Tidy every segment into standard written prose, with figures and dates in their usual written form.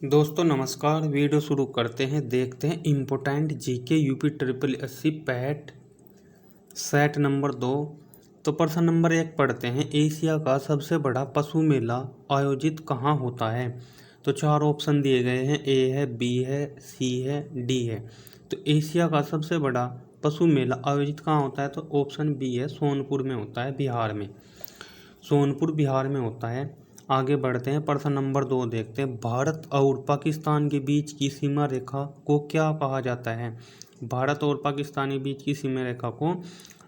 दोस्तों नमस्कार। वीडियो शुरू करते हैं। देखते हैं important GK UP triple SC PAT set number 2। तो प्रश्न नंबर 1 पढ़ते हैं। एशिया का सबसे बड़ा पशु मेला आयोजित कहाँ होता है? तो 4 ऑप्शन दिए गए हैं। ए है, बी है, सी है, डी है। तो एशिया का सबसे बड़ा पशु मेला आयोजित कहाँ होता है? तो ऑप्शन बी है, सोनपुर में होता है, बिहार में। सोनपुर बिहार में होता है। आगे बढ़ते हैं। प्रश्न नंबर 2 देखते हैं। भारत और पाकिस्तान के बीच की सीमा रेखा को क्या कहा जाता है? भारत और पाकिस्तान के बीच की सीमा रेखा को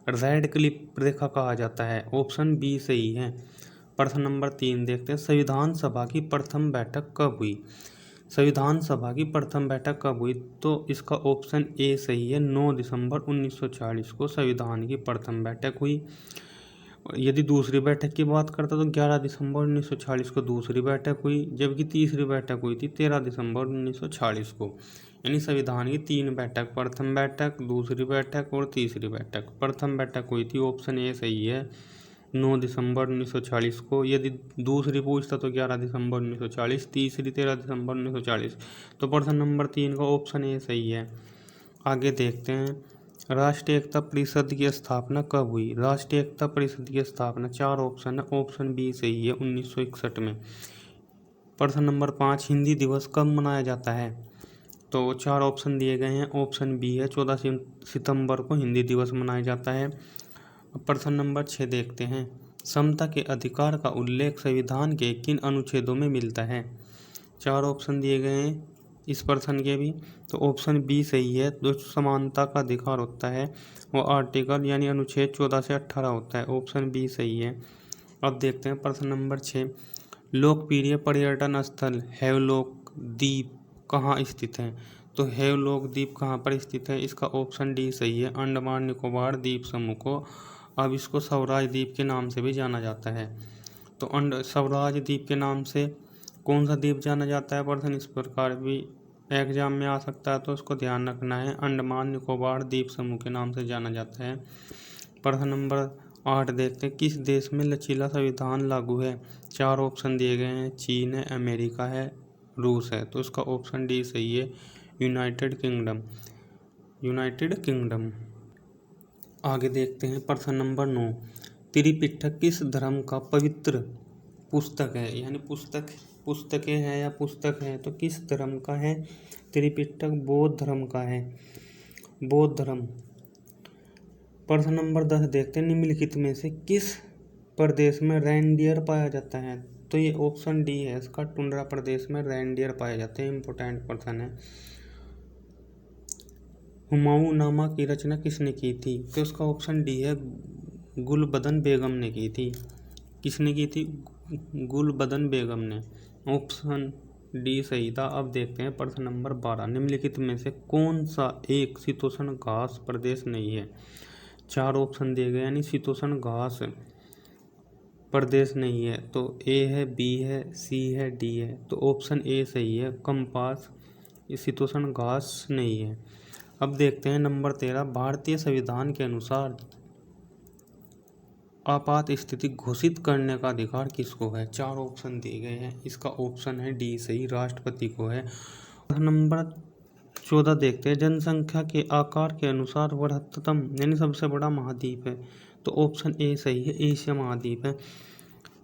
रेड क्लिफ रेखा कहा जाता है। ऑप्शन बी सही है। प्रश्न नंबर 3 देखते हैं। संविधान सभा की प्रथम बैठक कब हुई? संविधान सभा की प्रथम बैठक कब हुई? तो इसका ऑप्शन ए सही है। 9 दिसंबर 1940 को संविधान की प्रथम बैठक हुई। यदि दूसरी बैठक की बात करता तो 11 दिसंबर 1940 को दूसरी बैठक हुई, जबकि तीसरी बैठक हुई थी 13 दिसंबर 1940 को। यानी संविधान की 3 बैठक, प्रथम बैठक, दूसरी बैठक और तीसरी बैठक। प्रथम बैठक हुई थी, ऑप्शन ए सही है, 9 दिसंबर 1940 को। यदि दूसरी पूछता तो 11 दिसंबर 1940, तीसरी 13 दिसंबर 1940। तो प्रश्न नंबर 3 का ऑप्शन ए सही है। आगे देखते हैं। राष्ट्रीय एकता परिषद की स्थापना कब हुई? राष्ट्रीय एकता परिषद की स्थापना 4 ऑप्शन है, ऑप्शन बी सही है, 1961 में। प्रश्न नंबर 5 हिंदी दिवस कब मनाया जाता है? तो 4 ऑप्शन दिए गए हैं। ऑप्शन बी है, 14 सितंबर को हिंदी दिवस मनाया जाता है। प्रश्न नंबर 6 देखते हैं। समता के अधिकार का उल्लेख संविधान के किन अनुच्छेदों में मिलता है? 4 ऑप्शन दिए गए हैं इस प्रश्न के भी। तो ऑप्शन बी सही है। जो समानता का अधिकार होता है वो आर्टिकल यानी अनुच्छेद 14 से 18 होता है। ऑप्शन बी सही है। अब देखते हैं प्रश्न नंबर 6। लोकप्रिय पर्यटन स्थल हेवलॉक द्वीप कहाँ स्थित है? तो हेवलॉक द्वीप कहाँ पर स्थित है? इसका ऑप्शन डी सही है। अंडमान निकोबार द्वीप समूह को, अब इसको स्वराज द्वीप के नाम से भी जाना जाता है। तो स्वराज द्वीप के नाम से कौन सा द्वीप जाना जाता है? प्रश्न इस प्रकार भी एग्जाम में आ सकता है, तो उसको ध्यान रखना है। अंडमान निकोबार द्वीप समूह के नाम से जाना जाता है। प्रश्न नंबर 8 देखते हैं। किस देश में लचीला संविधान लागू है? 4 ऑप्शन दिए गए हैं। चीन है, अमेरिका है, रूस है। तो इसका ऑप्शन डी सही है, यूनाइटेड किंगडम। United kingdom. आगे देखते हैं। प्रश्न नंबर 9। त्रिपिटक किस धर्म का पवित्र पुस्तक है? यानी पुस्तकें हैं या पुस्तक है, तो किस धर्म का है? त्रिपिटक बौद्ध धर्म का है, बौद्ध धर्म। प्रश्न नंबर 10 देखते हैं। निम्नलिखित में से किस प्रदेश में रेनडियर पाया जाता है? तो ये ऑप्शन डी है इसका, टुंड्रा प्रदेश में रेनडियर पाए जाते हैं। इंपोर्टेंट प्रश्न है। हुमायूं नामा की रचना किसने की थी? तो इसका ऑप्शन डी है, गुलबदन बेगम ने की थी। किसने की थी? गुलबदन बेगम ने। ऑप्शन डी सही था। अब देखते हैं प्रश्न नंबर 12। निम्नलिखित में से कौन सा एक शीतोष्ण घास प्रदेश नहीं है? 4 ऑप्शन दिए गए, यानी शीतोष्ण घास प्रदेश नहीं है। तो ए है, बी है, सी है, डी है। तो ऑप्शन ए सही है, कंपास शीतोष्ण घास नहीं है। अब देखते हैं नंबर 13। भारतीय संविधान के अनुसार आपात स्थिति घोषित करने का अधिकार किसको है? 4 ऑप्शन दिए गए हैं। इसका ऑप्शन है डी सही, राष्ट्रपति को है। नंबर 14 देखते हैं। जनसंख्या के आकार के अनुसार बृहत्तम यानी सबसे बड़ा महाद्वीप है? तो ऑप्शन ए सही है, एशिया महाद्वीप है।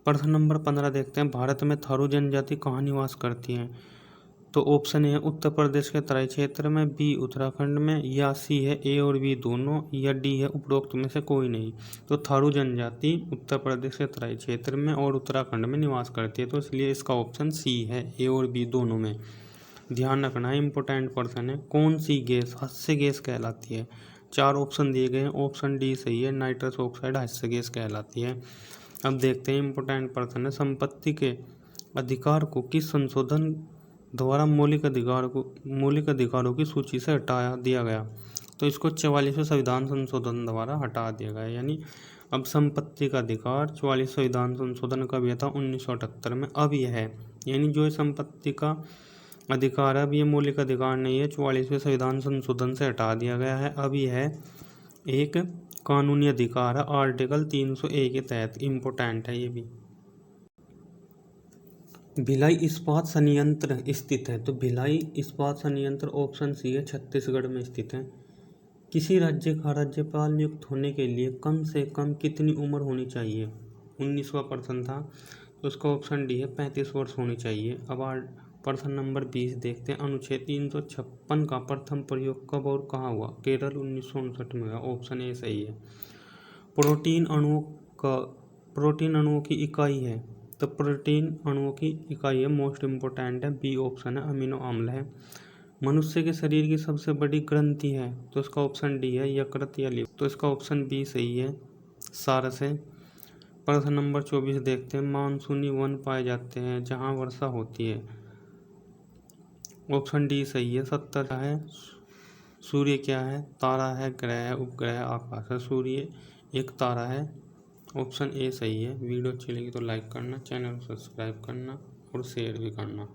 प्रश्न नंबर 15 देखते हैं। भारत में थारू जनजाति कहाँ निवास करती है? तो ऑप्शन ए है, उत्तर प्रदेश के तराई क्षेत्र में, बी उत्तराखंड में, या सी है ए और बी दोनों, या डी है उपरोक्त में से कोई नहीं। तो थारू जनजाति उत्तर प्रदेश के तराई क्षेत्र में और उत्तराखंड में निवास करती है, तो इसलिए इसका ऑप्शन सी है, ए और बी दोनों में। ध्यान रखना है, इंपॉर्टेंट क्वेश्चन है। कौन सी गैस हास्य गैस कहलाती है? 4 ऑप्शन दिए गए हैं। ऑप्शन डी सही है, नाइट्रस ऑक्साइड हास्य गैस कहलाती है। अब देखते हैं इंपॉर्टेंट प्रश्न है। संपत्ति के अधिकार को किस संशोधन द्वारा मौलिक अधिकारों की सूची से हटा दिया गया? तो इसको 44वें संविधान संशोधन द्वारा हटा दिया गया। यानी अब संपत्ति का अधिकार 44 संविधान संशोधन कब यह था? 1978 में। अब यह है, यानी जो संपत्ति का अधिकार है, अब ये मौलिक अधिकार नहीं है, 44वें संविधान संशोधन से हटा दिया गया है। अब यह है एक कानूनी अधिकार है, आर्टिकल 300A के तहत। इम्पोर्टेंट है ये भी। भिलाई इस्पात संयंत्र स्थित है? तो भिलाई इस्पात संयंत्र ऑप्शन सी है, छत्तीसगढ़ में स्थित है। किसी राज्य का राज्यपाल नियुक्त होने के लिए कम से कम कितनी उम्र होनी चाहिए? 19वां प्रश्न था, तो उसका ऑप्शन डी है, 35 वर्ष होनी चाहिए। अब प्रश्न नंबर 20 देखते हैं। अनुच्छेद 356 का प्रथम प्रयोग कब और कहाँ हुआ? केरल 1959 में हुआ। ऑप्शन ए सही है। प्रोटीन अणुओं की इकाई है, तो प्रोटीन अणुओं की इकाई है मोस्ट इम्पोर्टेंट है, बी ऑप्शन है, अमीनो अम्ल है। मनुष्य के शरीर की सबसे बड़ी ग्रंथि है, तो इसका ऑप्शन डी है, यकृत या लीवर, तो इसका ऑप्शन बी सही है, सारस है। प्रश्न नंबर 24 देखते हैं। मानसूनी वन पाए जाते हैं जहाँ वर्षा होती है, ऑप्शन डी सही है, 70 है। सूर्य क्या है? तारा है, ग्रह है, उपग्रह है, आकाश है। सूर्य एक तारा है, ऑप्शन ए सही है। वीडियो अच्छी लगी तो लाइक करना, चैनल को सब्सक्राइब करना और शेयर भी करना।